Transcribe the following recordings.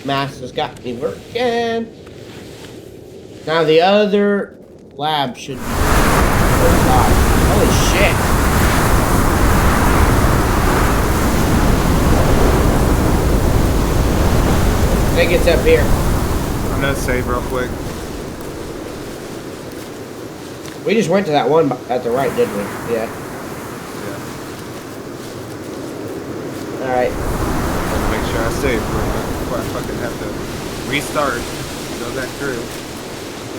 mask has got me working. Now the other lab should be. Oh god. Holy shit. I think it's up here. I'm gonna save real quick. We just went to that one at the right, didn't we? Yeah. Yeah. Alright. I'll make sure I save real quick before I fucking have to restart. Go back through.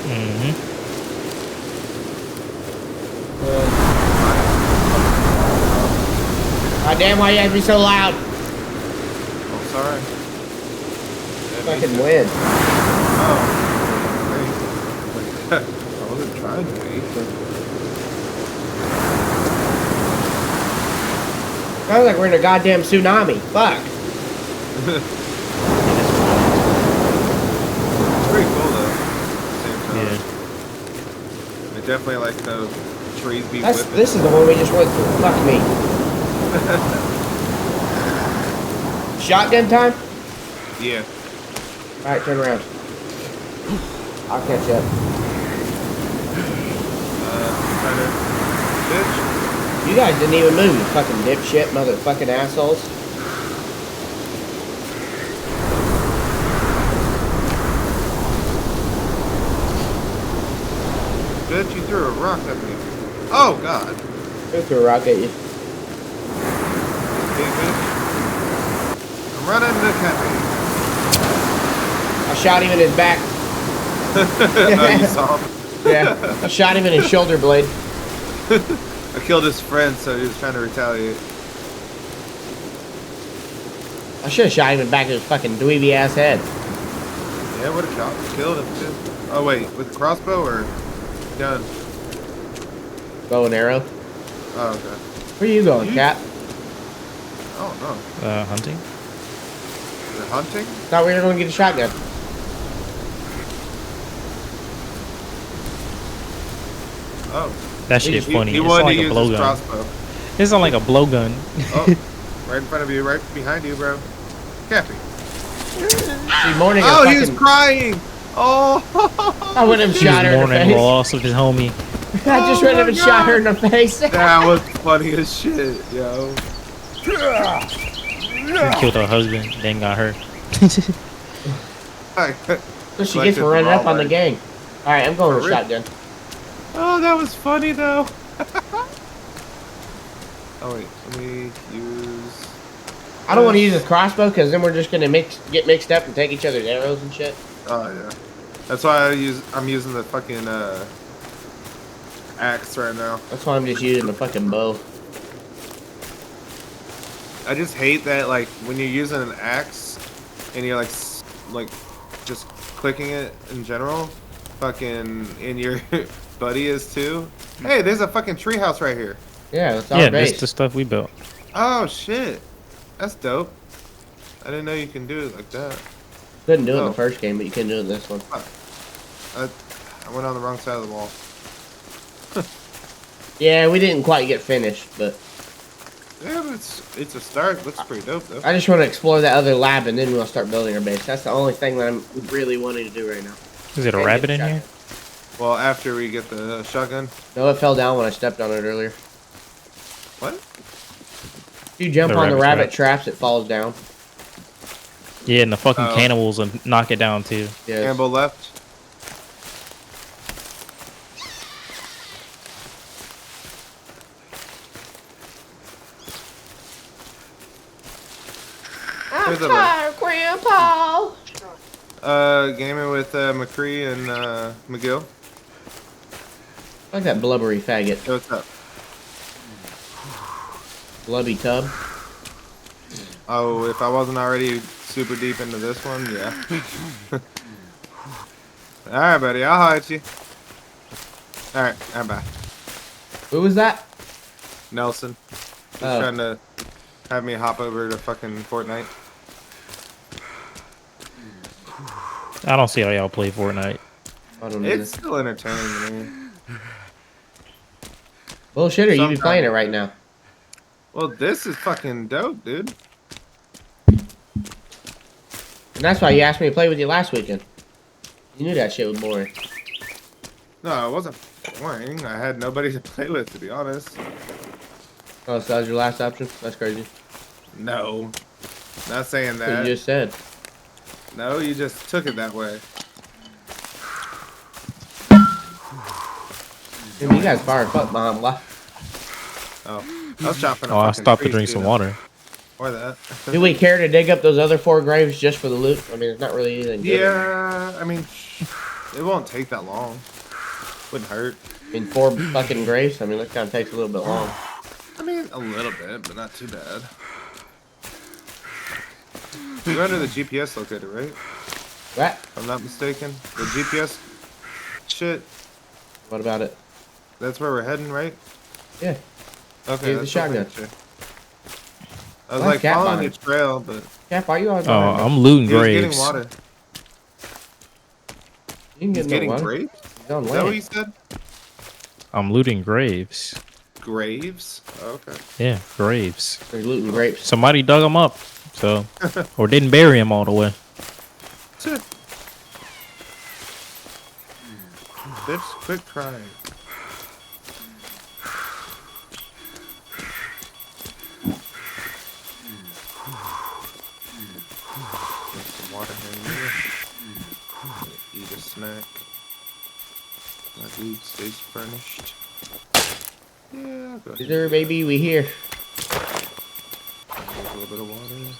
Mm-hmm. God damn, why you have to be so loud? Oh, sorry. Fucking win. Oh. Hey. I wasn't trying to be. Sounds like we're in a goddamn tsunami. Fuck. It's pretty cool though. At the same time. Yeah. I definitely like the trees be whipping. This is the one we just went through. Fuck me. Shotgun time? Yeah. Alright, turn around. I'll catch up. Trying to. Bitch. You guys didn't even move, you fucking dipshit, motherfucking assholes. Bitch, you threw a rock at me. Oh, God. Who threw a rock at you? Hey, bitch. I'm running the cafe. I shot him in his back. Oh, you saw him? Yeah, I shot him in his shoulder blade. I killed his friend, so he was trying to retaliate. I should have shot him in the back of his fucking dweeby ass head. Yeah, would have killed him too. Oh wait, with crossbow or gun? Bow and arrow. Oh, okay. Where you going, Cat? Oh no. Hunting. Is it hunting? Thought we were going to get a shotgun. Oh. That shit's funny. He It's wanted like to a use blow his gun. crossbow. It's not like a blow gun. Oh, right in front of you, right behind you, bro. Cappy. See, morning. Oh, he was crying. Oh. I went and He shot her was in the mourning face. loss of his homie. I just went up and shot her in the face. That was funny as shit, yo. He killed her husband, then got her. So she gets for running up on the gang. All right, I'm going with shotgun. Oh, that was funny though. Oh wait, let me use. I don't want to use this crossbow because then we're just gonna get mixed up and take each other's arrows and shit. Oh yeah, that's why I'm using the fucking axe right now. That's why I'm just using the fucking bow. I just hate that like when you're using an axe and you're like just clicking it in general, fucking and your buddy is too. Hey, there's a fucking treehouse right here. Yeah, that's our Yeah, base. that's the stuff we built. Oh shit, that's dope. I didn't know you can do it like that. Couldn't do it in the first game, but you can do it in this one. I went on the wrong side of the wall. Yeah, we didn't quite get finished, but Yeah, but it's a start. Looks pretty dope though. I just want to explore that other lab and then we'll start building our base. That's the only thing that I'm really wanting to do right now. Is it a rabbit in here? Well, after we get the shotgun. No, it fell down when I stepped on it earlier. What? If you jump The on the rabbit's rabbit traps, it falls down. Yeah, and the fucking cannibals will knock it down too. Yes. Campbell left. I'm tired, Grandpa. Gaming with McCree and McGill. Like that blubbery faggot. Hey, what's up? Blubby tub. Oh, if I wasn't already super deep into this one, yeah. Alright, buddy, I'll holler at you. Alright, bye. Who was that? Nelson. He's trying to have me hop over to fucking Fortnite. I don't see how y'all play Fortnite. I don't know. It's still entertaining to me. Bullshit, or you be playing it right now? Well, this is fucking dope, dude. And that's why you asked me to play with you last weekend. You knew that shit was boring. No, it wasn't boring. I had nobody to play with, to be honest. Oh, so that was your last option? That's crazy. No. Not saying That's what that. you just said. No, you just took it that way. Dude, you guys fire fuck behind what? Oh. I was chopping Oh, I stopped to drink some water. Or that. Do we care to dig up those other 4 graves just for the loot? I mean, it's not really anything good. Yeah, I mean, it won't take that long. Wouldn't hurt. I mean, 4 fucking graves? I mean, that kind of takes a little bit long. I mean, a little bit, but not too bad. You're under the GPS locator, right? What? If I'm not mistaken. The GPS shit, What about it? that's where we're heading, right? Yeah. Okay, Here's the that's what I'm shotgun. pretty sure. I was Why like cat following behind? your trail, but Cap, why you always Oh, behind me? I'm looting he was getting graves. water. You can He's get getting no water. grapes? He's on Is that what you land. said? I'm looting graves. Graves? Okay. Yeah, graves. They're looting grapes. Somebody dug them up, so or didn't bury them all the way. Bitch, quit crying. Get some water here. Eat a snack. My dude stays furnished. Yeah, go ahead. There, baby, we here. A little bit of water.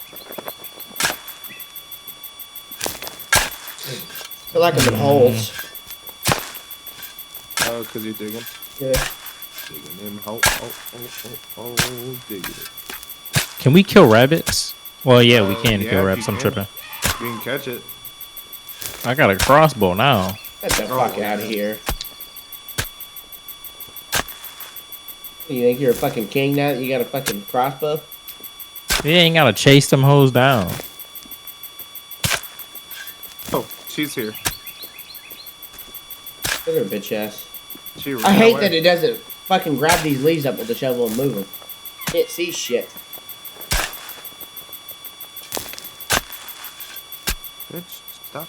Feel like I'm in holes. Oh, because you're digging? Yeah. Digging in. Digging it. Can we kill rabbits? Well, yeah, we can yeah, kill if rabbits. you I'm can. tripping. You can catch it. I got a crossbow now. Get the Oh, fuck yeah. out of here. You think you're a fucking king now that you got a fucking crossbow? You ain't gotta chase them hoes down. Oh, she's here. Look at her bitch ass. She ran I hate away. that it doesn't fucking grab these leaves up with the shovel and move them. Can't see shit. Bitch, stop.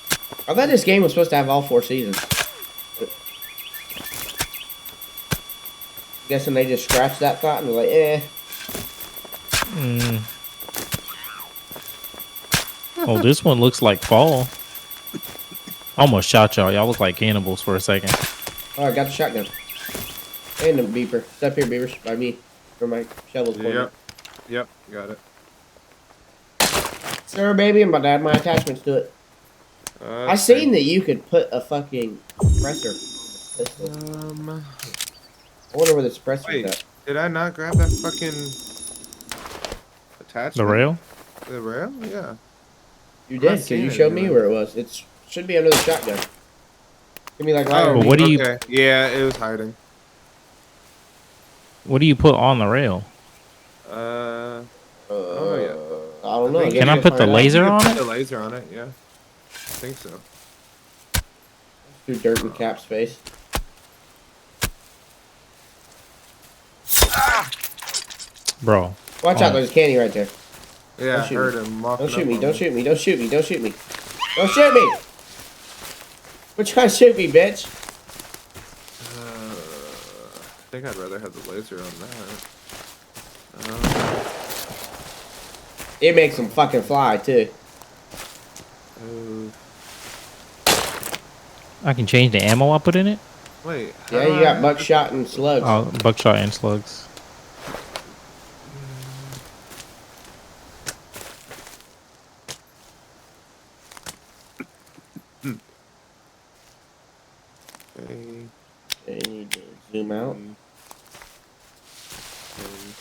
I thought this game was supposed to have all 4 seasons. Guessing they just scratched that thought and they're like, eh. Mm. Oh, this one looks like fall. Almost shot y'all. Y'all look like cannibals for a second. Oh, I got the shotgun. And the beeper. It's up here, beavers, by me. Where my shovel's pointed. Yep, got it. Sir, baby, I'm about to add my attachments to it. I seen that you could put a fucking suppressor on the pistol. I wonder where the suppressor's Wait, at. did I not grab that fucking attachment? The rail? The rail? Yeah. You I'm did, not because seeing you it showed me anywhere. where it was. It should be under the shotgun. Give me like lighter. But what do you- Okay. Yeah, it was hiding. What do you put on the rail? Oh yeah. I don't know. think Can I guess put the find out. laser You can on put it? the laser on it, yeah. I think so. Through dirt and Cap's face. Bro. Watch out, there's candy right there. Yeah, Don't I shoot heard me. him walking Don't shoot up me, on don't shoot me, don't shoot me, don't shoot me. Don't shoot me! Quit trying to shoot me, bitch. I think I'd rather have the laser on that. It makes them fucking fly, too. Oh, I can change the ammo I put in it? wait. Yeah, how do you got I- buckshot and slugs. Oh, buckshot and slugs. Okay, Okay, you need to zoom out. and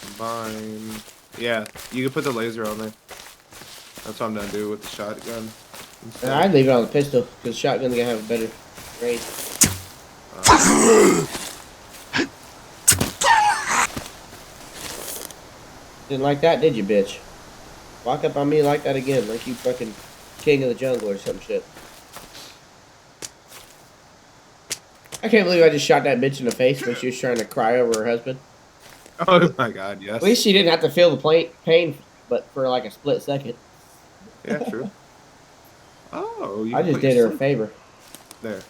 combine. Yeah, you can put the laser on there. That's what I'm gonna do with the shotgun. And I'd leave it on the pistol, because the shotgun's gonna have a better range. Didn't like that, did you, bitch? Walk up on me like that again, like you fucking king of the jungle or some shit. I can't believe I just shot that bitch in the face when she was trying to cry over her husband. Oh my god, yes. At least she didn't have to feel the pain, but for like a split second. Yeah, true. Oh, you I can just put did your her a sleep favor. there.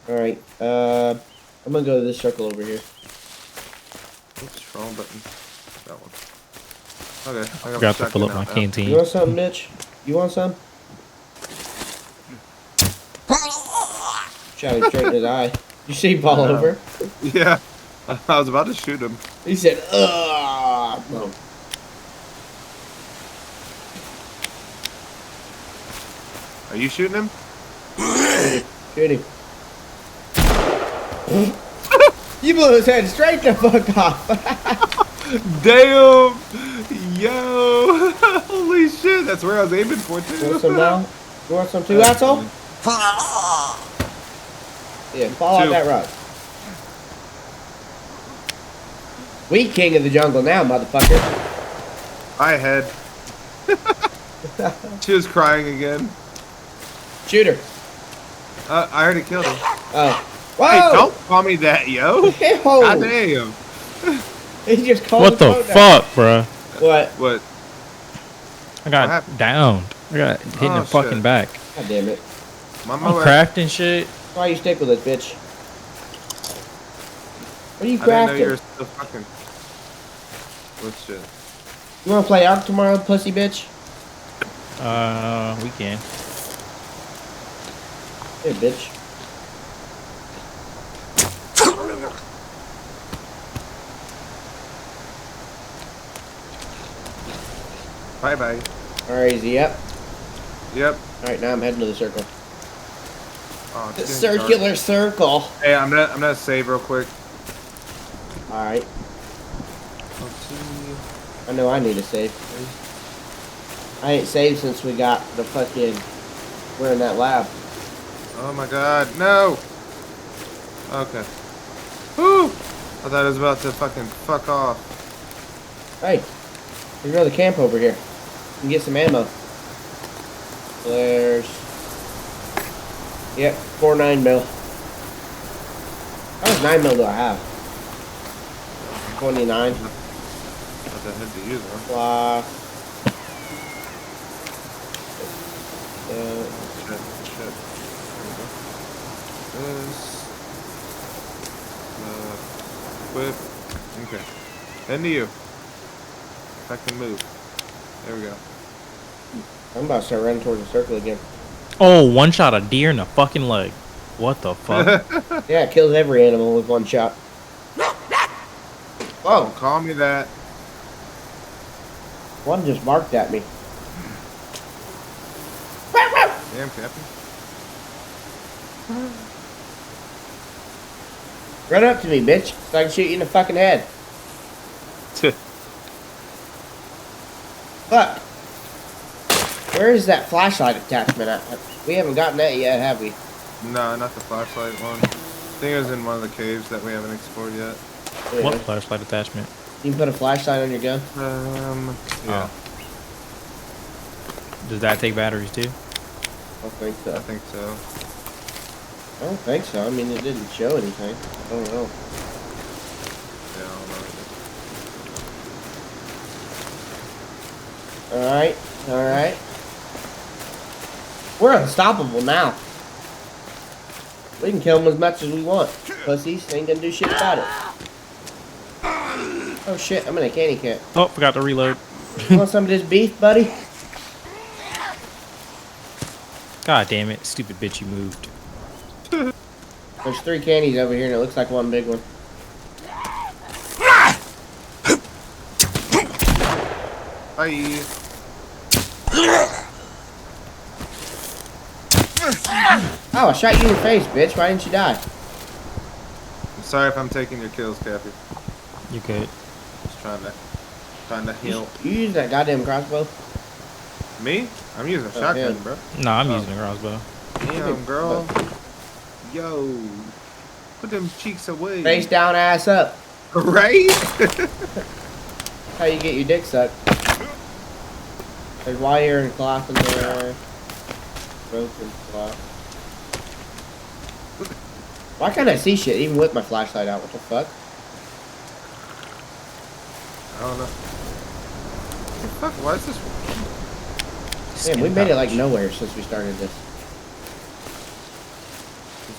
Alright, I'm gonna go to this circle over here. Oops, wrong button. That one. Okay, I got Forgot to fill up my out now. canteen. You want some, bitch? You want some? Shot him straight in his eye. You see him fall over? Yeah, I was about to shoot him. He said, ugh. No. Are you shooting him? Shoot him. You blew his head straight the fuck off. Damn! Yo! Holy shit, that's where I was aiming for too. You want some now? You want some too, asshole? Yeah, fall out that rock. We king of the jungle now, motherfucker. I had. She was crying again. Shoot her. I already killed her. Oh. Whoa! Hey, don't call me that, yo! Ew. God damn! He just called What the fuck, bruh? What? What? I got downed. I got hit in the Oh, fucking shit. back. God damn it. I'm I'm crafting shit. Why you stick with us, bitch? What are you I didn't know you were crafting? still fucking. What shit? You wanna play Ark tomorrow, pussy bitch? We can. Here, bitch. Bye bye. Alright, easy, yep. Yep. Alright, now I'm heading to the circle. Oh, The it's getting dark. circular circle. Hey, I'm gonna save real quick. Alright. Let's see. I know I need to save. I ain't saved since we got the fucking... We're in that lab. Oh my god, no! Okay. Whew! I thought I was about to fucking fuck off. Hey, there's another camp over here. You can get some ammo. There's... Yep, 4 9mm. How much 9mm do I have? 29. What the heck do you though? Fly. Shit, shit. There we go. This. Whip. Okay. Into you. If I can move. There we go. I'm about to start running towards the circle again. Oh, one shot a deer in the fucking leg. What the fuck? Yeah, it kills every animal with one shot. Oh, call me that. One just barked at me. Damn, Captain. Run up to me, bitch, so I can shoot you in the fucking head. Fuck. Where is that flashlight attachment at? We haven't gotten that yet, have we? No, not the flashlight one. I think it was in one of the caves that we haven't explored yet. Yeah. What flashlight attachment? You can put a flashlight on your gun? Yeah. Does that take batteries too? I don't think so. I think so. I don't think so. I mean, it didn't show anything. I don't know. Yeah, I don't know. Alright, alright. We're unstoppable now. We can kill them as much as we want. Pussies ain't gonna do shit about it. Oh shit, I'm in a candy can. Oh, forgot to reload. You want some of this beef, buddy? God damn it. Stupid bitch, you moved. There's 3 candies over here and it looks like one big one. Bye. Oh, I shot you in the face, bitch. Why didn't you die? I'm sorry if I'm taking your kills, Cappy. You good? Just trying to heal. You use that goddamn crossbow? Me? I'm using a shotgun, yeah. bro. Nah, I'm using a crossbow. Damn, girl. Yo. Put them cheeks away. Face down, ass up. Right? How you get your dick sucked. There's wire and cloth in there. Rope and cloth. Why can't I see shit even with my flashlight out? What the fuck? I don't know. What the fuck? Why is this? Man, we made it like nowhere since we started this.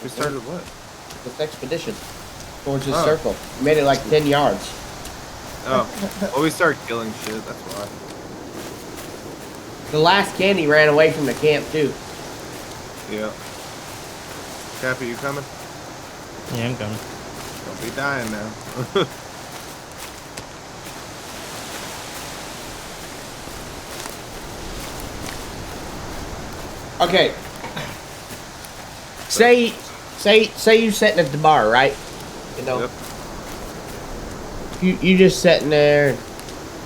We started what? This expedition towards this circle. We made it like 10 yards. Oh, well, we started killing shit. That's why. The last candy ran away from the camp too. Yeah. Cappy, you coming? Yeah, I'm coming. Don't be dying now. Okay. Say you sitting at the bar, right? You know. Yep. You just sitting there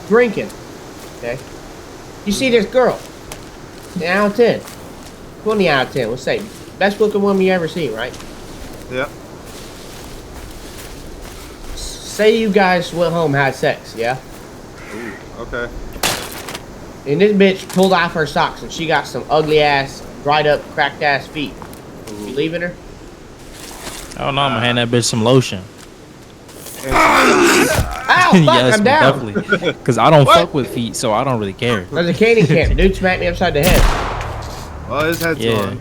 drinking. Okay. You see this girl. 10 out of 10. 20 out of 10. Let's say best looking woman you ever seen, right? Yep. Say you guys went home, had sex, yeah? Ooh, okay. And this bitch pulled off her socks and she got some ugly ass, dried up, cracked ass feet. You leaving her? Oh no, I'm gonna hand that bitch some lotion. Ow, fuck, Yes, I'm down. definitely. Because I don't fuck with feet, so I don't really care. There's a candy camp. Dude smacked me upside the head. Well, his head's Yeah. on.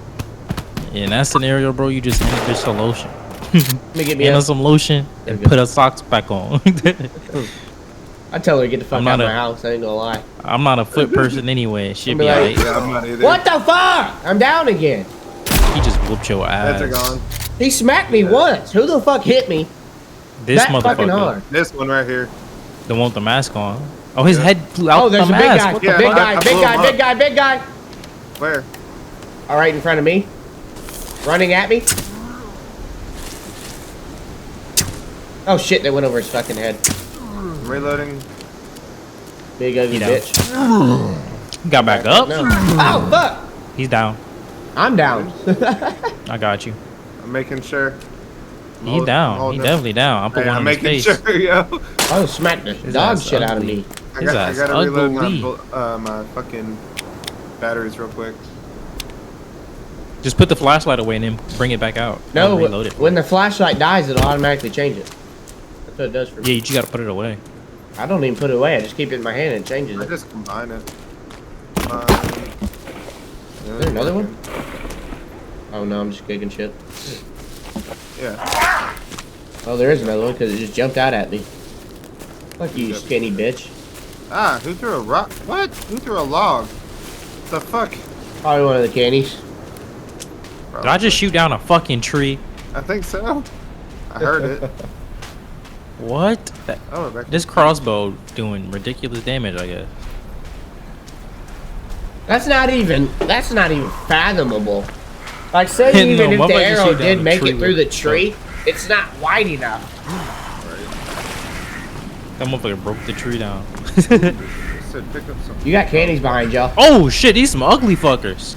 Yeah, in that scenario, bro, you just hand the bitch some lotion. Let me get me Hand her up. some lotion There and we go. put her socks back on. I tell her to get the fuck I'm out of not my a- house. I ain't gonna lie. I'm not a foot person anyway. She'll I'll be be like, alright. Yeah, I'm not either. What the fuck? I'm down again. He just whooped your ass. Heads are gone. He smacked me once. Who the fuck hit me? This that fucking hard. motherfucker, This one right here. the one with the mask on. Oh, his Yeah. head flew out Oh, there's the a big mask. guy. What Big the Yeah, fuck? guy, I big blew guy, him big up. guy, big guy. Where? All right, in front of me. Running at me. Oh shit, they went over his fucking head. I'm reloading. Big ugly He down. bitch. Got back up. No. Oh fuck! He's down. I'm down. I got you. I'm making sure. He down. He definitely down. I put Hey, one I'm in his making face. sure, yo. Oh, smacked the His dog ass shit out of ugly. me. I His got, I ass gotta reload ugly. my fucking batteries real quick. Just put the flashlight away and then bring it back out. No, I'll reload it. when the flashlight dies, it'll automatically change it. That's what it does for Yeah, me. you just gotta put it away. I don't even put it away. I just keep it in my hand and it changes I it. just combine it. Is there another one? Oh no, I'm just kicking shit. Yeah. Oh, there is another one because it just jumped out at me. Fuck you, you skinny bitch. Ah, who threw a rock? What? Who threw a log? The fuck? Probably one of the candies. Did I just shoot down a fucking tree? I think so. I heard it. What? Oh, back. This crossbow doing ridiculous damage, I guess. That's not even fathomable. Like, say No, even if the motherfucker arrow shoot down did a make tree it through the with- tree, it's not wide enough. That motherfucker broke the tree down. I said pick up some. You got candies behind y'all. Oh shit, these some ugly fuckers.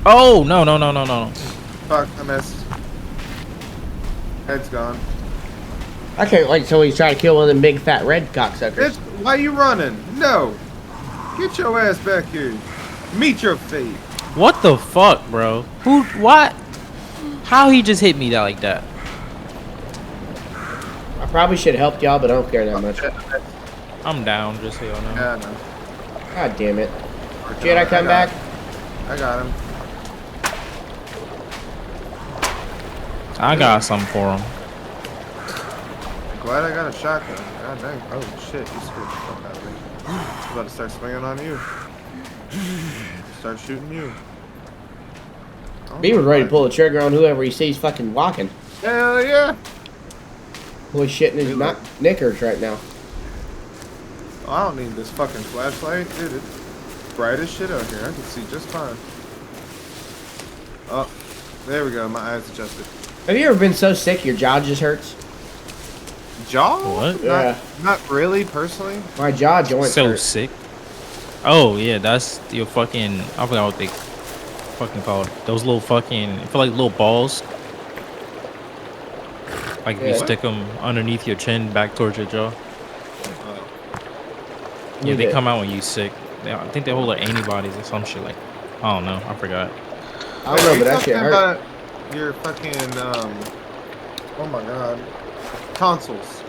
Oh no no no no no. Fuck, I missed. Head's gone. I can't wait till he's trying to kill one of them big fat red cocksuckers. Bitch, why you running? No. Get your ass back here. Meet your fate. What the fuck, bro? Who? What? How he just hit me that like that? I probably should have helped y'all, but I don't care that much. I'm down, just so y'all know. Yeah, I know. God damn it. Should I come back? I got him. I got something for him. Glad I got a shotgun. God dang. Oh shit, you screwed the fuck out of me. I'm about to start swinging on you. Start shooting you. Oh, B was ready to pull the trigger on whoever he sees fucking walking. Hell yeah. Boy shitting his knickers right now. Oh, I don't need this fucking flashlight. Dude, it's bright as shit out here. I can see just fine. Oh, there we go. My eyes adjusted. Have you ever been so sick your jaw just hurts? Jaw? What? Yeah. Not really, personally. My jaw joints So hurt. sick. Oh yeah, that's your fucking. I forgot what they fucking call it. Those little fucking. I feel like little balls. Like if Yeah. you stick them underneath your chin, back towards your jaw. Yeah, they come out when you sick. I think they hold like antibodies or some shit like. I don't know. I forgot. I don't know, but that shit hurt. about your fucking, oh my god. Tonsils.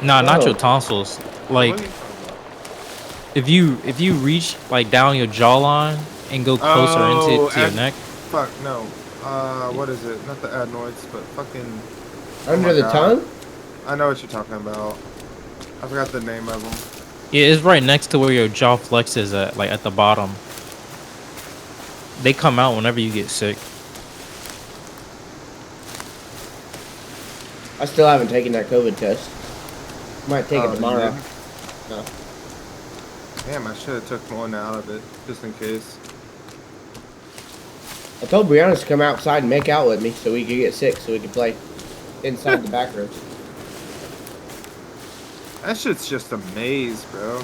Nah, not Oh. your tonsils. Like What are you talking if you reach like down your jawline and go closer into to your neck. Fuck no. What is it? Not the adenoids, but fucking. Under my the God. tongue? I know what you're talking about. I forgot the name of them. Yeah, it's right next to where your jaw flex is at, like at the bottom. They come out whenever you get sick. I still haven't taken that COVID test. Might take it tomorrow. you No. Damn, I should have took one out of it just in case. I told Brianna to come outside and make out with me so we could get sick so we could play inside the back rooms. That shit's just a maze, bro.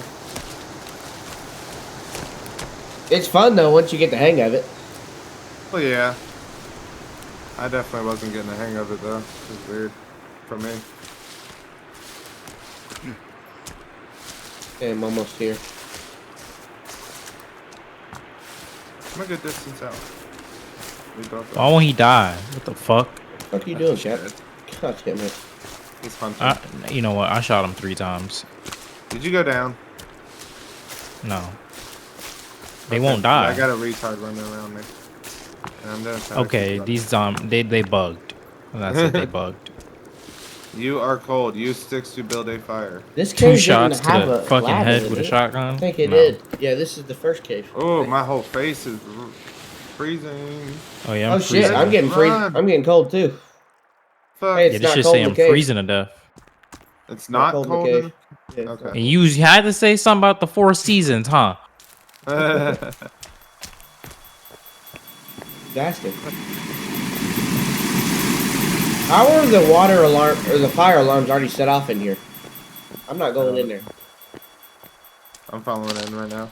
It's fun though once you get the hang of it. Well, yeah. I definitely wasn't getting the hang of it though. It was weird for me. Okay, I'm almost here. I'm a good distance out. We both Why won't he die? What the fuck? What are you doing, Chad? God damn it. He's hunting. You know what? I shot him 3 times. Did you go down? No. They Okay, won't die. I got a retard running around me. And I'm gonna try to Okay, keep it up. these they bugged. That's it. They bugged. You are cold. Use sticks to build a fire. This 2 cave shots didn't to have the a fucking lava head in with a it. shotgun. I think it No. did. Yeah, this is the first cave. Oh, my whole face is freezing. Oh yeah, Oh I'm shit, freezing. I'm getting Run. I'm getting cold too. Fuck. Hey, Yeah, it's this not shit cold say in I'm the cave. freezing to death. It's not cold cold. in the in- cave. Yeah, it's Okay. not. And you had to say something about the 4 seasons, huh? Bastard. How are the water alarm or the fire alarms already set off in here? I'm not going in there. I'm following in right now.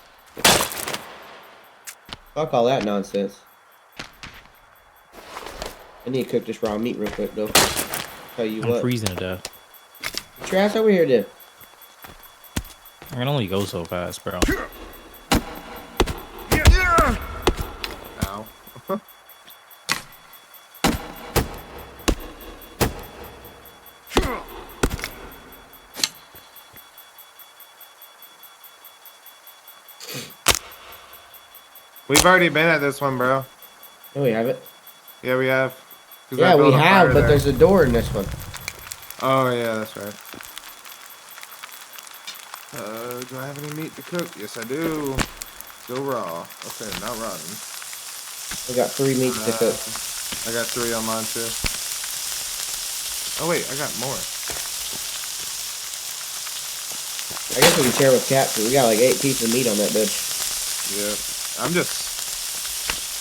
Fuck all that nonsense. I need to cook this raw meat real quick though. Tell you I'm what. freezing to death. Get your ass over here then. I can only go so fast, bro. Ow. We've already been at this one, bro. No, we haven't. Yeah, we have. 'Cause I Yeah, we built a have, fire but there. there's a door in this one. Oh, yeah, that's right. Do I have any meat to cook? Yes, I do. Still raw. Okay, not rotten. We got 3 meats to cook. I got 3 on mine, too. Oh, wait, I got more. I guess we can share with Cat too. We got like 8 pieces of meat on that bitch. Yeah. I'm just...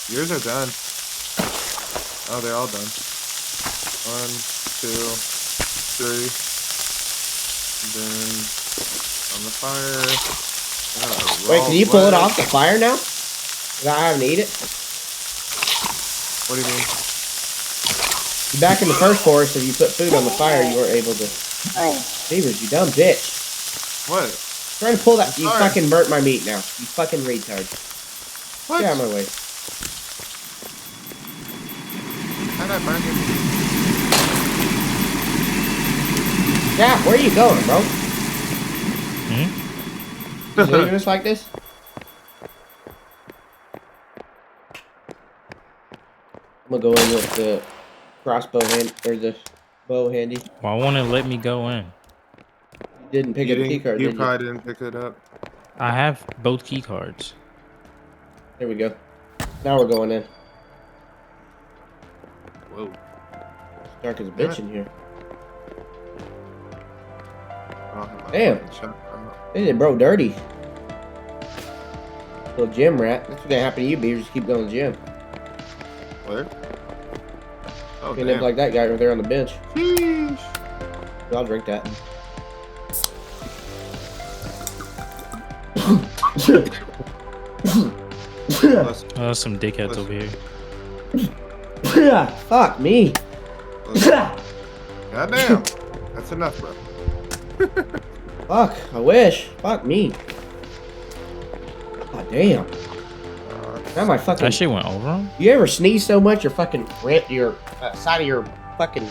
Yours are done. Oh, they're all done. 1, 2, 3. Then... On the fire... Wait, can you pull it off the fire now? Without having to eat it? What do you mean? Back in the first forest, if you put food on the fire, you weren't able to. Beavers, you dumb bitch. What? Trying to pull that. You Sorry. fucking burnt my meat now. You fucking retard. What? Get out of my way. How'd I burn it? Yeah, where are you going, bro? Hmm? You leaving us like this? I'm gonna go in with the crossbow hand or the bow handy. Why won't it let me go in? You didn't pick up the key card, You did you? probably didn't pick it up. I have both key cards. There we go. Now we're going in. Whoa. It's dark as a bitch in here. I don't have my Damn. fucking shotgun. This is bro dirty. Little gym rat. That's what's gonna happen to you, Beavers. Just keep going to the gym. Where? Oh, You end up damn. like that guy over there on the bench. Sheesh. I'll drink that. Let's- Oh, some dickheads over here. Fuck me. Goddamn. That's enough, bro. Fuck. I wish. Fuck me. God damn. Now my fucking. That shit went over him? You ever sneeze so much your fucking your side of your fucking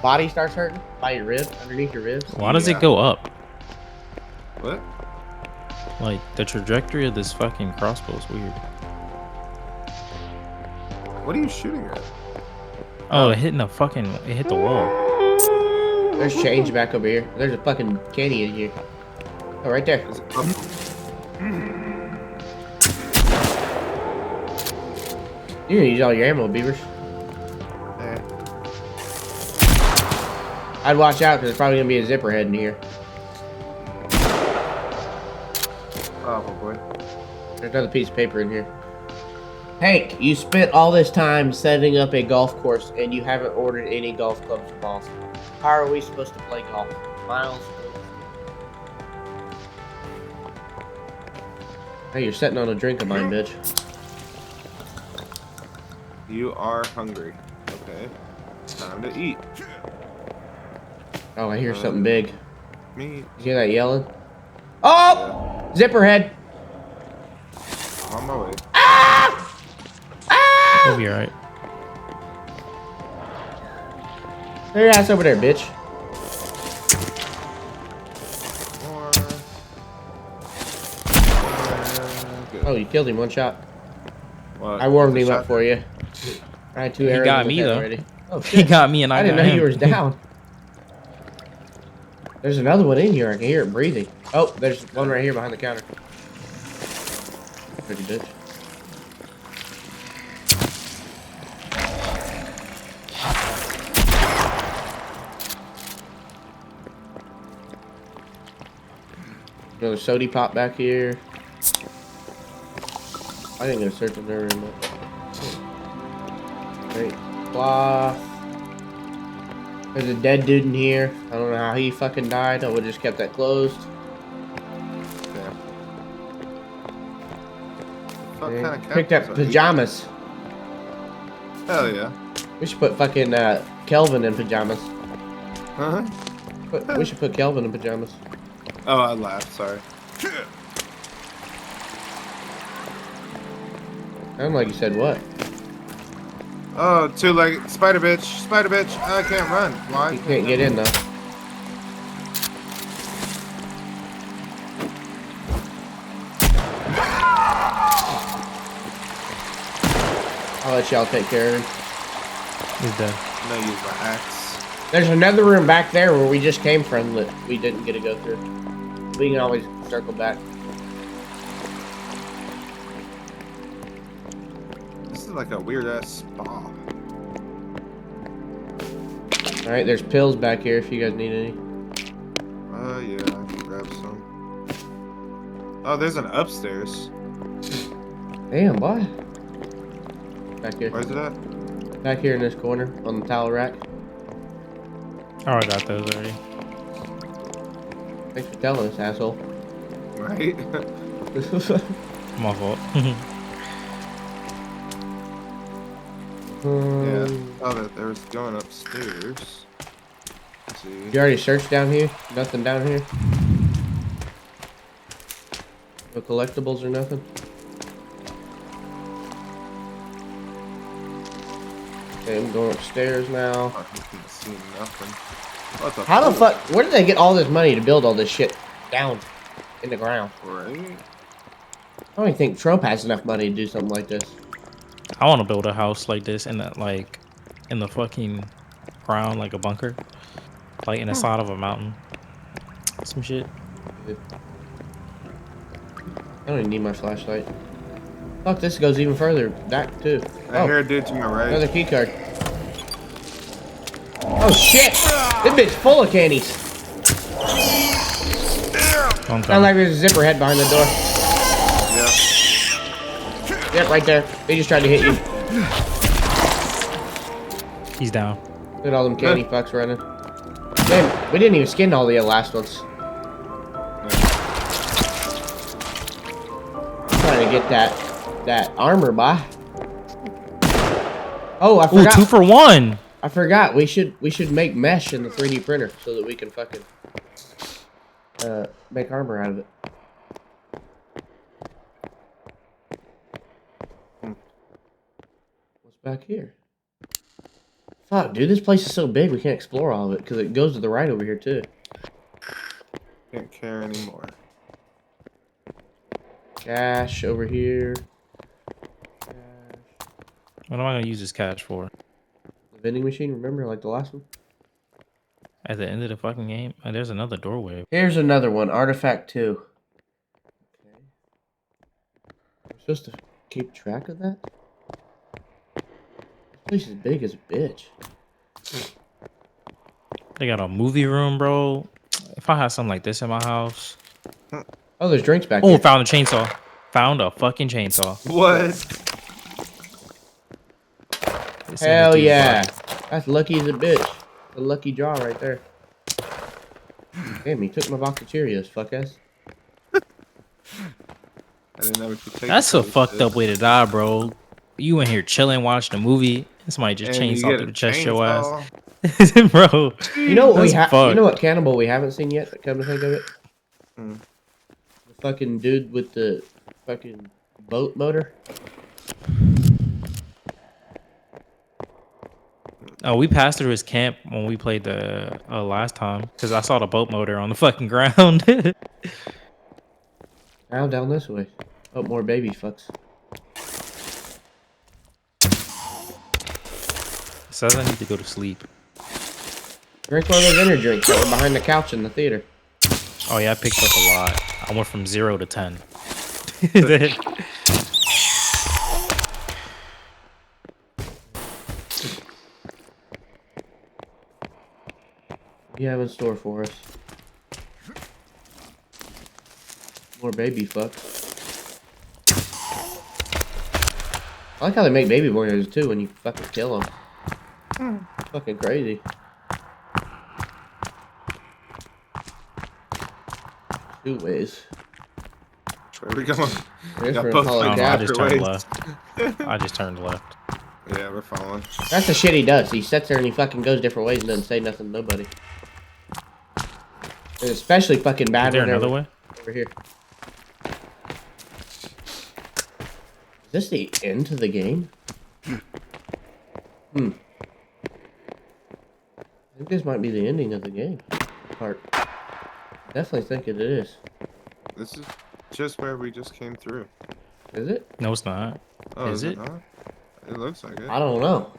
body starts hurting by your ribs, underneath your ribs? Why does Yeah. it go up? What? Like the trajectory of this fucking crossbow is weird. What are you shooting at? Oh, it hit the wall. There's change back over here. There's a fucking candy in here. Oh, right there. Is it up? You're gonna use all your ammo, Beavers. Eh. I'd watch out because there's probably gonna be a zipper head in here. Oh boy. There's another piece of paper in here. Hank, you spent all this time setting up a golf course and you haven't ordered any golf clubs or balls. How are we supposed to play golf? Miles? Hey, you're sitting on a drink of mine, bitch. You are hungry. Okay. Time to eat. Oh, I hear something big. Me. You hear that yelling? Oh! Zipper head! On my way. We'll be alright. Throw your ass over there, bitch. More. Good. Oh, you killed him one shot. What? I warmed Is it him up shot? for you. I had 2 He arrows got in his me, head though. already. Oh, He shit. got me and I didn't got know him. you was down. There's another one in here. I can hear it breathing. Oh, there's one right here behind the counter. Pretty bitch. Another sody pop back here. I didn't go search in there very much. Great cloth. There's a dead dude in here. I don't know how he fucking died. I would have just kept that closed. Damn. What And kind of picked up captains are pajamas. these? Hell yeah. We should put fucking Kelvin in pajamas. Uh-huh. We should put Kelvin in pajamas. Oh, I laughed. Sorry. Sound like you said what? Oh, two-legged spider bitch. Spider bitch. I can't run. Why? You can't get in though. I'll let y'all take care of him. He's dead. I'm gonna use my axe. There's another room back there where we just came from that we didn't get to go through. We can always circle back. This is like a weird ass spa. Alright, there's pills back here if you guys need any. Yeah, I can grab some. Oh, there's an upstairs. Damn, boy. Back here. Where's it at? Back here in this corner on the towel rack. Oh, I got those already. Thanks for telling us, asshole. Right? My fault. Yeah. Oh, that there was going upstairs. Let's see. You already searched down here? Nothing down here? No collectibles or nothing? Okay, I'm going upstairs now. I didn't see nothing. What the How the fuck? Where did they get all this money to build all this shit down in the ground? Right? I don't even think Trump has enough money to do something like this. I want to build a house like this in that, like, in the fucking ground, like a bunker, like in the side of a mountain. Some shit. I don't even need my flashlight. Fuck, this goes even further back too. I hear a dude to my right. Another key card. Oh shit! This bitch full of candies. Sounds like there's a zipper head behind the door. Yeah. Yep, right there. They just tried to hit you. He's down. Look at all them candy fucks running. Man, we didn't even skin all the last ones. I'm trying to get that armor, by. Oh, I Ooh, forgot. 2 for 1. I forgot. We should make mesh in the 3D printer so that we can fucking make armor out of it. What's back here? Fuck, dude, this place is so big we can't explore all of it because it goes to the right over here too. Can't care anymore. Cash over here. Cash. What am I gonna use this cash for? The vending machine, remember, like the last one? At the end of the fucking game? Oh, there's another doorway. Here's another one, Artifact 2. Okay. I'm supposed to keep track of that? This place is big as a bitch. They got a movie room, bro. If I had something like this in my house. Oh, there's drinks back Oh, here. found a chainsaw. Found a fucking chainsaw. What? This in Hell the dude's yeah. body. That's lucky as a bitch. The lucky draw right there. Damn, he took my box of Cheerios, fuck ass. I didn't know we could take. That's a this fucked shit. up way to die, bro. You in here chilling, watching a movie, and somebody just And you chainsaw get through a the chest your ass. chainsaw. Bro. You know what we That's have? You fucked. know what cannibal we haven't seen yet? Come to think of it, Hmm. the fucking dude with the fucking boat motor. Oh, we passed through his camp when we played the last time because I saw the boat motor on the fucking ground. Now down this way. Oh, more baby fucks. Says I need to go to sleep. Drink one of those energy drinks that were behind the couch in the theater. Oh yeah, I picked up a lot. I went from 0 to 10. What do you have in store for us? More baby fucks. I like how they make baby warriors too when you fucking kill them. Fucking crazy. Two ways. Where are we going? There's Got for both Apollo I don't know, I Cap. just After turned waves. left. I just turned left. Yeah, we're following. That's the shit he does. He sits there and he fucking goes different ways and doesn't say nothing to nobody. It's especially fucking bad Is there whenever- another way? over here. Is this the end to the game? I think this might be the ending of the game. Part. Definitely think it is. This is just where we just came through. Is it? No, it's not. Oh, Is it? not? It looks like it. I don't know.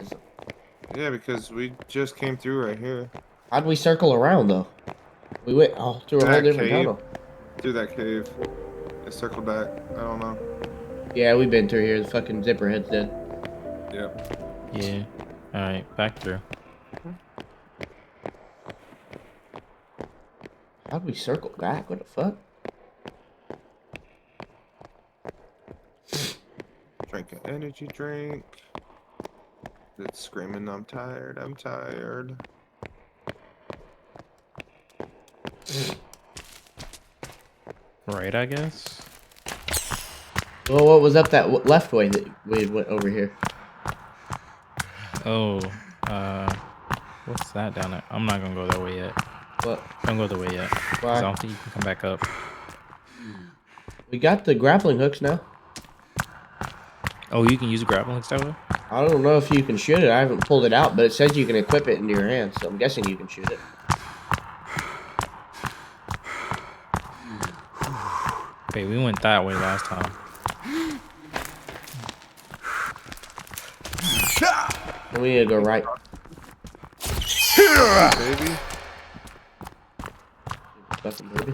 Yeah, because we just came through right here. How'd we circle around though? We went through a whole That different cave. tunnel. Through that cave. It circled back. I don't know. Yeah, we've been through here. The fucking zipper head's dead. Yep. Yeah. Alright, back through. How'd we circle back? What the fuck? Drink an energy drink. It's screaming, I'm tired, I'm tired. Right, I guess. Well, what was up that left way that we went over here? Oh, what's that down there? I'm not gonna go that way yet. What? Don't go that way yet. 'Cause Why? I don't think you can come back up. We got the grappling hooks now. Oh, you can use a grappling hook that way? I don't know if you can shoot it. I haven't pulled it out, but it says you can equip it into your hands, so I'm guessing you can shoot it. Okay, we went that way last time. And we need to go right. Baby? Fucking baby.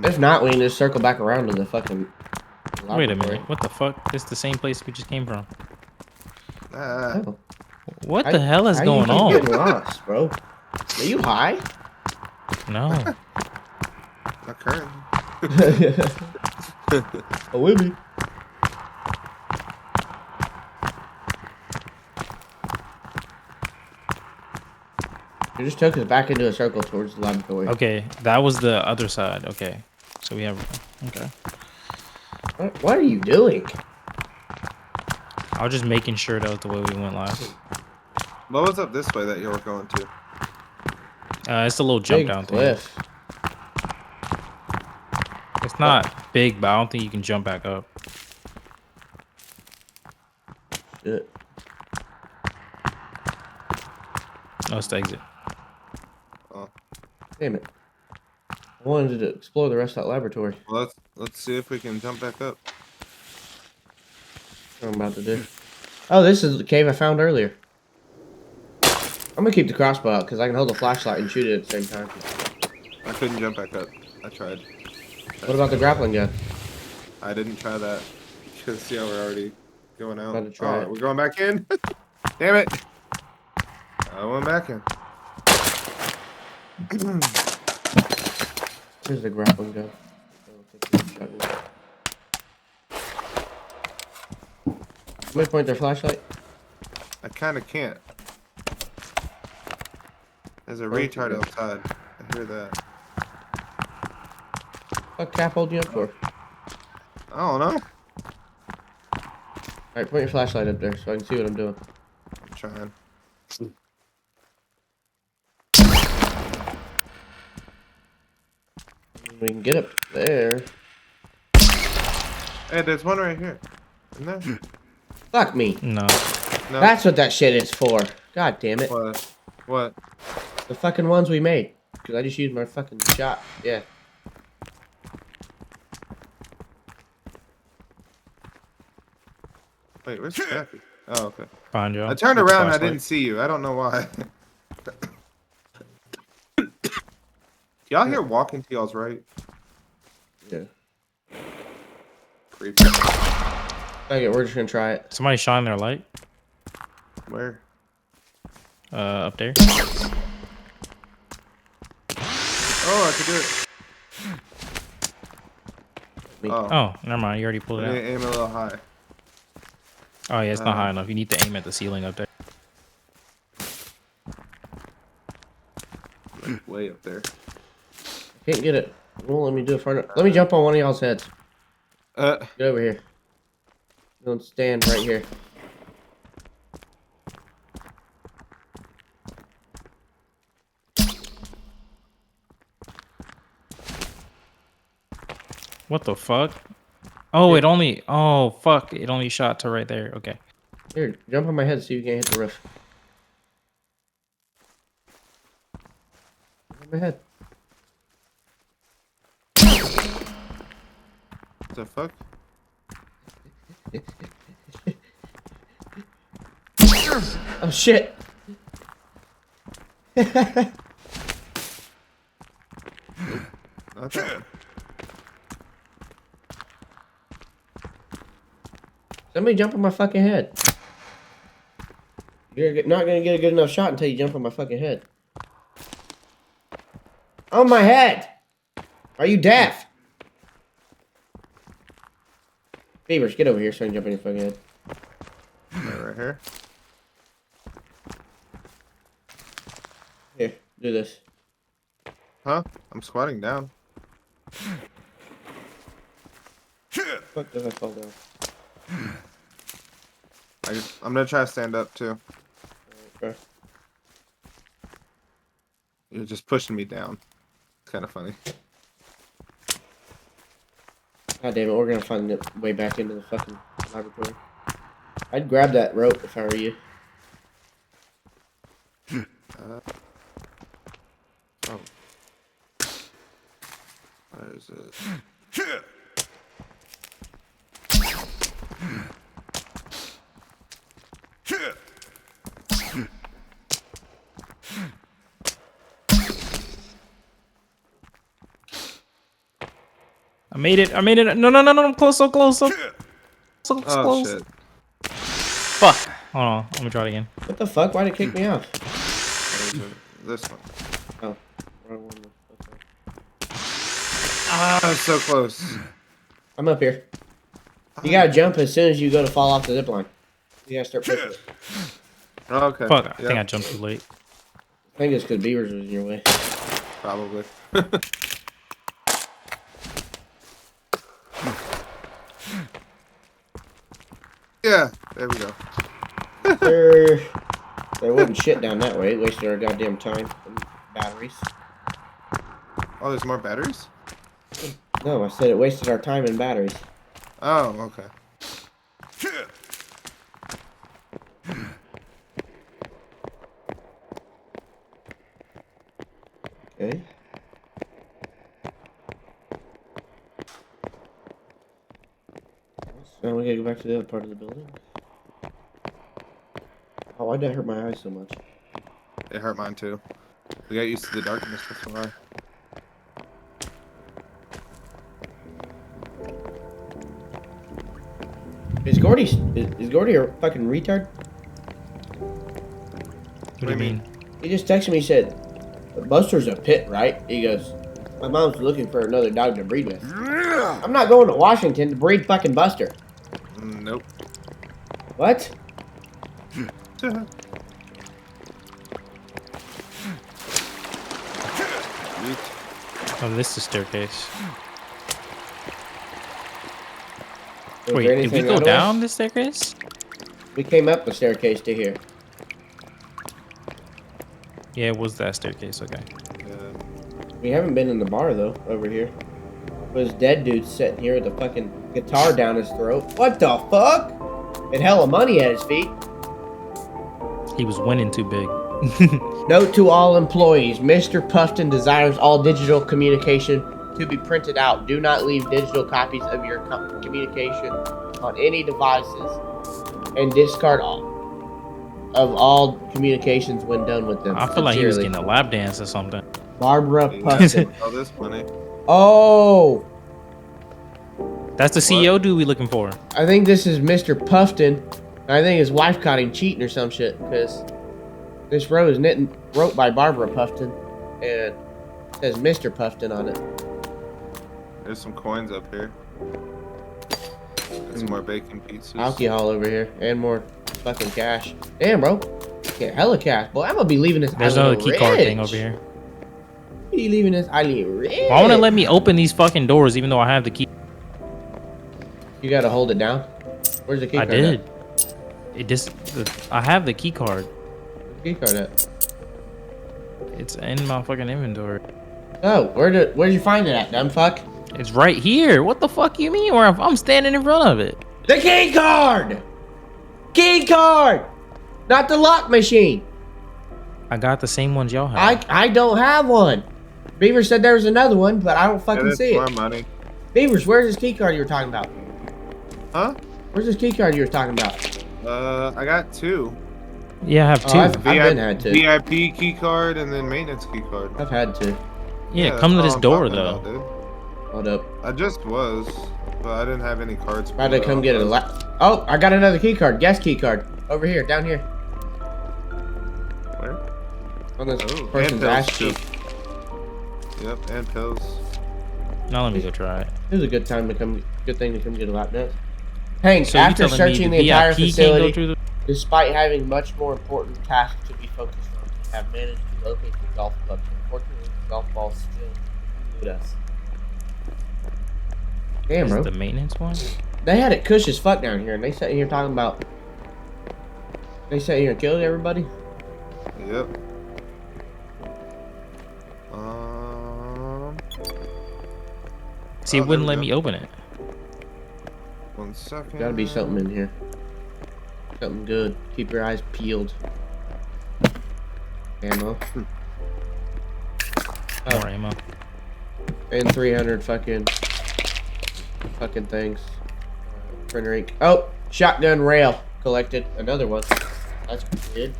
If not, we need to circle back around to the fucking. Wait a laboratory. minute. What the fuck? This is the same place we just came from. Ah, Oh. What the hell is How going you keep on? getting lost, bro? Are you high? No. not current. Oh, with me. You just took us back into a circle towards the laboratory. Okay, that was the other side. Okay. So we have. Okay. What are you doing? I was just making sure that was the way we went last. What was up this way that you were going to? It's a little jump Big down thing. cliff. It's not big, but I don't think you can jump back up. Shit. No, it's the exit. Oh, Damn it. I wanted to explore the rest of that laboratory. Well, let's see if we can jump back up. What I'm about to do. Oh, this is the cave I found earlier. I'm gonna keep the crossbow out because I can hold the flashlight and shoot it at the same time. I couldn't jump back up. I tried. What about the grappling gun? I didn't try that. Because, yeah, we're already going out. About to try it. We're going back in? Damn it. I went back in. Here's the grappling gun. Somebody point their flashlight. I kind of can't. There's a Okay. retard outside. I hear that. What Cap hold you up for? I don't know. Alright, point your flashlight up there so I can see what I'm doing. I'm trying. We can get up there. Hey, there's one right here. Isn't there? Fuck me. No. No. That's what that shit is for. God damn it. What? What? The fucking ones we made. Because I just used my fucking shot. Yeah. Wait, where's Jackie? Oh, okay. Behind you. I turned With the around and I flashlight. didn't see you. I don't know why. Y'all hear walking to y'all's right? Yeah. Creepy. Fuck it, we're just gonna try it. Somebody shine their light. Where? Up there. Oh, I could do it. Me. Oh, Oh, never mind. You already pulled I it need out. to aim a little high. Oh yeah, it's not Uh, high enough. You need to aim at the ceiling up there. Like, way up there. Can't get it. Won't let me do it far enough. Let me jump on one of y'all's heads. Get over here. Don't stand right here. What the fuck? Oh, it only. Oh fuck! It only shot to right there. Okay. Here, jump on my head so you can't hit the roof. Jump on my head. What the fuck? Oh shit! Not that one. Somebody jump on my fucking head. You're not gonna get a good enough shot until you jump on my fucking head. On my head! Are you deaf? Beavers, get over here so I can jump on your fucking head. Right here. Here, do this. Huh? I'm squatting down. Fuck does I fall down? I'm gonna try to stand up too. Okay. You're just pushing me down. It's kind of funny. God damn it, we're gonna find the way back into the fucking laboratory. I'd grab that rope if I were you. Oh. Where is it? I made it. I made it. No, no, no, no. I'm close. So close. So Oh close. shit. Fuck. Hold on. Let me try it again. What the fuck? Why'd it kick me off? Where is it? This one. Oh. Wrong one. Okay. Ah, I'm so close. I'm up here. You gotta jump as soon as you go to fall off the zip line. You gotta start pushing. Okay. Fuck. I think Yeah, I jumped too late. I think it's because Beavers was in your way. probably. Yeah, there we go. There wasn't shit down that way. It wasted our goddamn time and batteries. Oh, there's more batteries? No, I said it wasted our time and batteries. Oh, okay. Okay. Now we gotta go back to the other part of the building. Oh, why'd that hurt my eyes so much? It hurt mine too. We got used to the darkness, that's why. Is Gordy a fucking retard? What do you mean? He just texted me, he said, Buster's a pit, right? He goes, my mom's looking for another dog to breed with. I'm not going to Washington to breed fucking Buster. Nope. What? Oh, this is the staircase. Was Wait, there did we anything go otherwise? down this staircase? We came up the staircase to here. Yeah, it was that staircase. Okay. Yeah. We haven't been in the bar, though, over here. This dead dude sitting here with a fucking guitar down his throat. What the fuck? And hella money at his feet. He was winning too big. Note to all employees, Mr. Puffton desires all digital communication to be printed out. Do not leave digital copies of your communication on any devices and discard all communications when done with them. I feel like he was Sincerely, getting a lap dance or something. Barbara Yeah. Puffton. All this money. Oh, That's the CEO dude we looking for. I think this is Mr. Puffton. I think his wife caught him cheating or some shit because this row is wrote by Barbara Puffton and it says Mr. Puffton on it. There's some coins up here. There's some more bacon pizzas. Alcohol over here and more fucking cash. Damn, bro. Get hella cash. Boy, I'm gonna be leaving this There's island another key card rich. thing over here. Be leaving this island rich. Why won't it let me open these fucking doors even though I have the key? You gotta hold it down. Where's the key I card? did. At? It just. I have the key card. Where's the key card at? It's in my fucking inventory. Oh, where'd you find it at, dumb fuck? It's right here. What the fuck you mean? Or I'm standing in front of it. The key card! Key card! Not the lock machine. I got the same ones y'all have. I don't have one. Beaver said there was another one, but I don't Yeah, fucking that's see more it. money. Beavers, where's this key card you were talking about? Huh? Where's this key card you were talking about? I got two. Yeah, I have Oh, two. I've been had to. VIP key card and then maintenance key card. I've had to. yeah, that's come to all this I'm door talking though. about, dude. Hold up. I just was, but I didn't have any cards. About to pulled come out. get a Oh, I got another key card. Guest key card. Over here, down here. Where? On this Oh, person's and ass pills, cheek. Yep, and pills. Now let me go try it. It was a good time to come. Good thing to come get a lap dance. Hank, So you after telling searching me the entire VIP can't go facility, through the? despite having much more important tasks to be focused on, we have managed to locate the golf club. Unfortunately, the golf balls still elude us. Damn, Is bro. the maintenance one? They had it cush as fuck down here, and they sat here talking about. They sat here and killed everybody. Yep. See, it Oh, wouldn't there let we me open it. 1 second. Gotta be something in here. Something good. Keep your eyes peeled. Ammo. More ammo. And 300 fucking things. Printer ink. Oh, shotgun rail collected. Another one. That's good.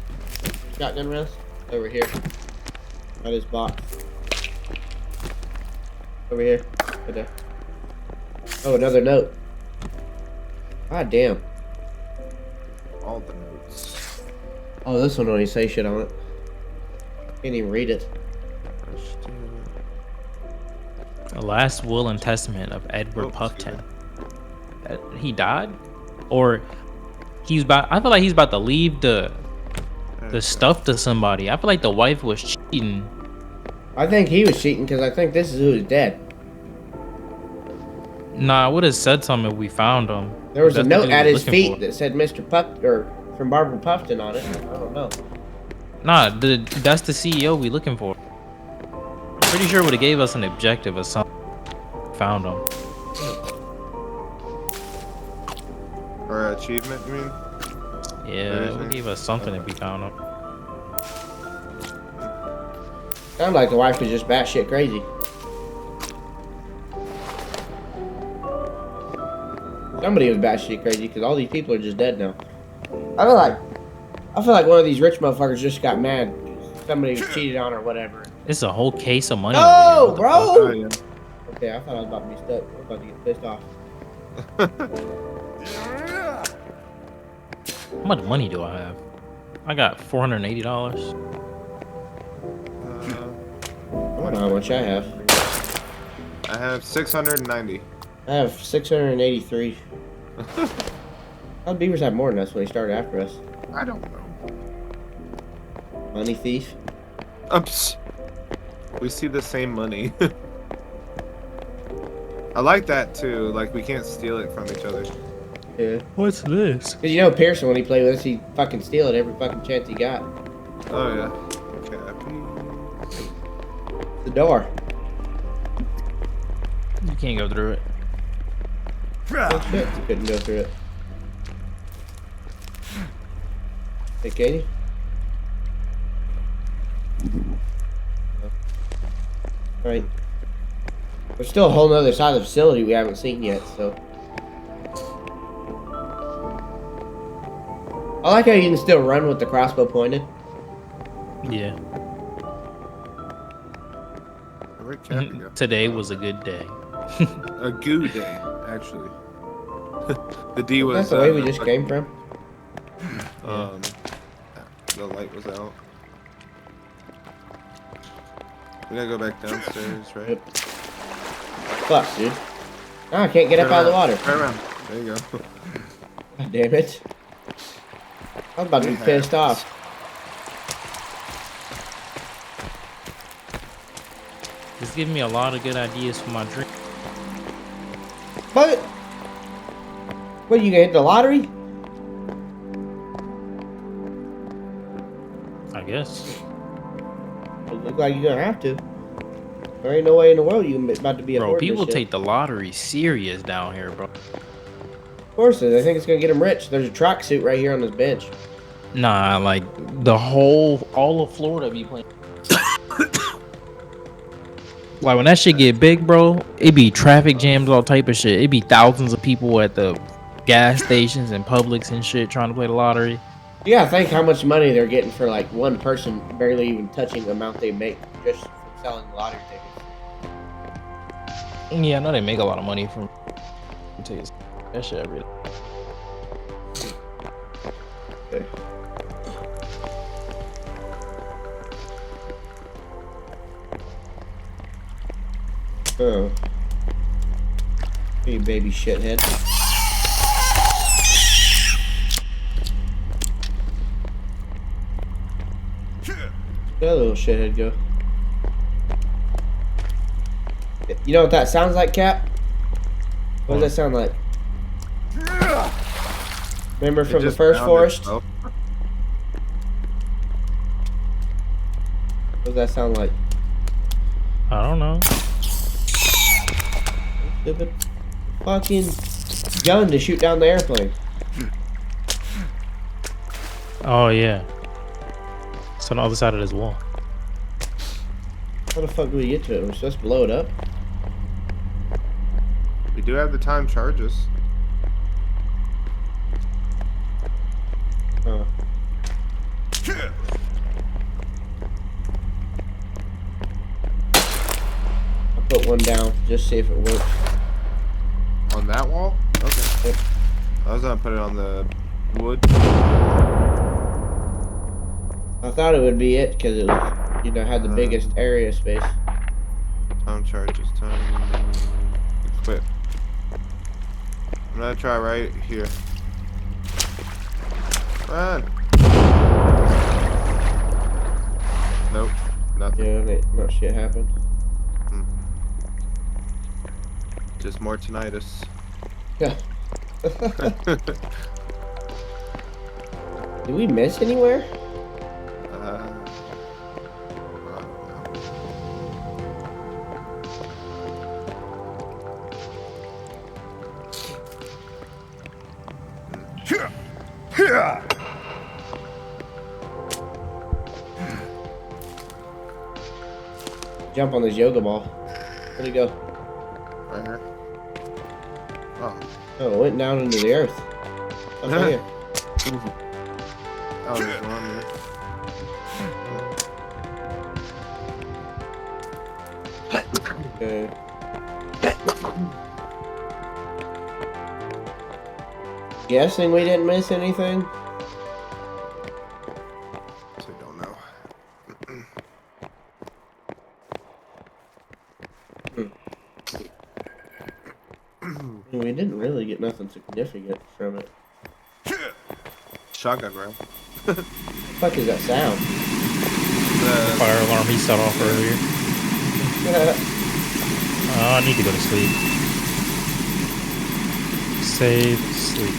Shotgun rails over here. By this box. Over here. Right there. Oh, another note. God damn. All the notes. Oh, this one don't even say shit on it. Can't even read it. The last will and testament of Edward Oops, Puffton. He died, or he's about. I feel like he's about to leave the stuff to somebody. I feel like the wife was cheating. I think he was cheating because I think this is who is dead. Nah, I would have said something if we found him. There was a That's the note dude at we're his looking feet for. that said Mr. Puff or from Barbara Puffton on it. I don't know. Nah, that's the CEO we looking for. Pretty sure would have gave us an objective or something. Found him. Or achievement, you mean? Yeah, it would give us something if we found him. Sounded like the wife was just batshit crazy. Somebody was batshit crazy because all these people are just dead now. I feel like one of these rich motherfuckers just got mad. Somebody was cheated on or whatever. It's a whole case of money. No, over here. What the bro! Oh, yeah. Okay, I thought I was about to be stuck. I was about to get pissed off. fuck? How much money do I have? I got $480. I don't know how much I have. I have 690. I have 683. How did beavers have more than us when they started after us? I don't know. Money thief? Oops. We see the same money. I like that too. Like we can't steal it from each other. Yeah. What's this? Cause you know Pearson, when he played with us, he fucking steal it every fucking chance he got. Oh yeah. Cappy. The door. You can't go through it. Oh shit, you couldn't go through it. Hey, Katie? Alright. There's still a whole nother side of the facility we haven't seen yet, so. I like how you can still run with the crossbow pointed. Yeah. Where'd Cappy go? Today was a good day. A goo day, actually. The D was. That's the way we just came from. The light was out. We gotta go back downstairs, right? Yep. Fuck, dude. Ah, I can't get up out of the water. Turn around. There you go. God damn it. I'm about to be pissed off. It's giving me a lot of good ideas for my drink. What? What, you gonna hit the lottery? I guess. It look like you're gonna have to. There ain't no way in the world you're about to be a Bro, hoarder people and shit. take the lottery serious down here, bro. Of course, they think it's gonna get them rich. There's a tracksuit right here on this bench. Nah, like all of Florida be playing. Like when that shit get big, bro, it be traffic jams, all type of shit. It be thousands of people at the gas stations and Publix and shit trying to play the lottery. You gotta think how much money they're getting for like one person barely even touching the amount they make just from selling lottery tickets. Yeah, I know they make a lot of money from tickets. That shit every day. Okay. Oh. You baby shithead. That little shithead go. You know what that sounds like, Cap? What does that sound like? Remember from the first forest? What does that sound like? I don't know. Stupid fucking gun to shoot down the airplane. Oh yeah. It's on the other side of this wall. How the fuck do we get to it? We're supposed to blow it up? We do have the time charges. Oh. I'll put one down, just see if it works. On that wall? Okay. Yep. I was gonna put it on the wood. I thought it would be it because it was, you know, had the biggest area space. Time charges. Time. Equip. I'm gonna try right here. Run! Nope. Nothing. Yeah, no shit happened. Just more tinnitus. Yeah. Did we miss anywhere? Jump on this yoga ball. Where'd it go? Right here. Oh. Oh, it went down into the earth. Okay. Oh, there's one there. Okay. Guessing we didn't miss anything? So I don't know. We didn't really get nothing significant from it. Shotgun round. What the fuck is that sound? Fire alarm he set off earlier. Oh, I need to go to sleep. Save sleep.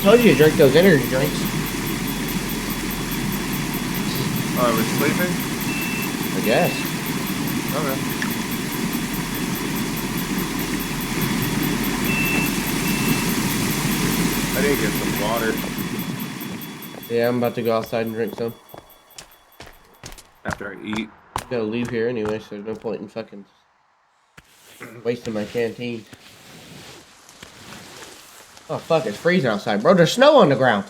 Told you to drink those energy drinks. Oh, we're sleeping? I guess. Okay. I need to get some water Yeah, I'm about to go outside and drink some. after I eat. Gotta leave here anyway, so there's no point in fucking wasting my canteen. Oh fuck, it's freezing outside, bro. There's snow on the ground.